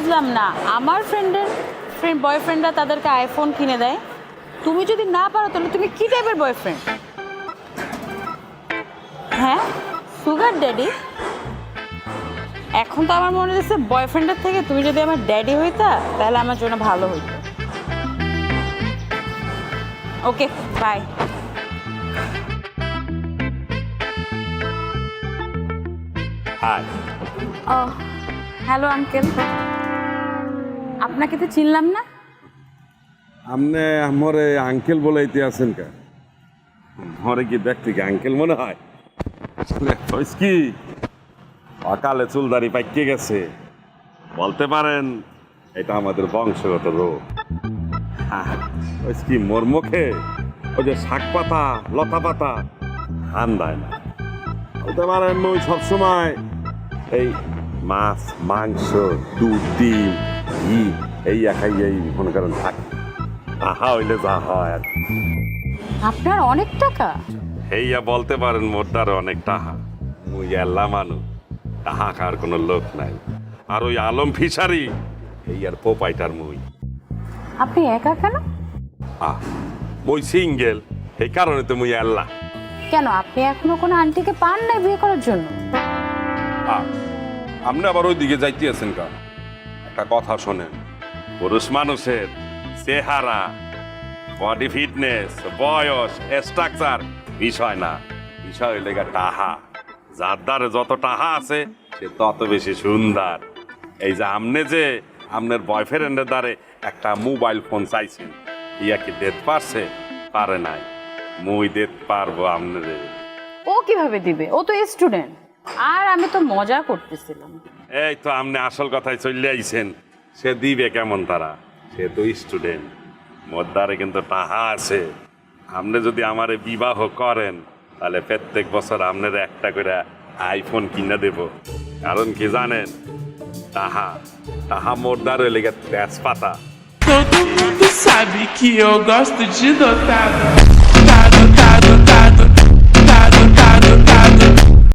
বুঝলাম না, আমার বয়ফ্রেন্ডরা তাদেরকে আইফোন কিনে দেয়, তুমি যদি না পারো তাহলে তুমি কি টাইপের বয়ফ্রেন্ড? হ্যাঁ, সুগার ড্যাডি? এখন তো আমার মনে হচ্ছে বয়ফ্রেন্ডের থেকে তুমি যদি আমার ড্যাডি হইতা তাহলে আমার জন্য ভালো হইতো। Okay, bye. হাই। ও হ্যালো আঙ্কেল, আপনাকে তো চিনলাম না। আপনি আমরে আঙ্কেল বলাইতে আছেন কা? মরে কি দেখতে কি আঙ্কেল মনে হয়? কি অকালে চুলদারি পাইকে গেছে, বলতে পারেন এটা আমাদের বংশগত রোগ। কি মোর মুখে ওই যে শাক পাতা লতা পাতা ধান দেয় না, বলতে পারেন ওই সবসময় এই মাছ মাংস দুধ ডিম ঘি এই একাই এই মনে করেন থাকে, তাহা হইলে যা হয় আর আপনার অনেক টাকা? এইয়া বলতে পারেন মোটার অনেক টাহা। মুই এল্লা মানুষ, টাহা খাওয়ার কোনো লোক নাই। আর ওই আলম ফিশারি এই আর পোপাইটার মুই। আপনি একা কেন? মুই সিঙ্গেল, এই কারণে তো মুই এল্লা। কেন, আপনি এখনো কোনো আন্টিকে পান নাই বিয়ে করার জন্য? আপনি আবার ওই দিকে যাইতে আছেন কা? একটা কথা শোনেন, পুরুষ মানুষের চেহারা বডি ফিটনেস বয়স স্ট্রাকচার বিষয় না, বিষয় হইলে টাহা। যার দ্বারে যত টাহা আছে সে তত বেশি সুন্দর। এই যে আমনে যে আপনার বয়ফ্রেন্ডের দ্বারে একটা মোবাইল ফোন চাইছেন, ইয়া কি দিতে পারছে? পারে নাই। মুই দিতে পারবো আপনাদের। ও কিভাবে দিবে? ও তো স্টুডেন্ট। আর আমি তো মজা করতেছিলাম। এই তো আপনি আসল কথায় চলে আইছেন। সে দিবে কেমন তারা? সে তো স্টুডেন্ট। মোর দ্বারে কিন্তু টাহা আছে। আপনি যদি আমারে বিবাহ করেন তাহলে প্রত্যেক বছর আপনার একটা করে আইফোন কিনে দেব। কারণ কি জানেন? টাহা টাহা মোর দ্বারে লেগে তেজপাতা। Todo mundo sabe que eu gosto de dotado. Dado, dado, dado.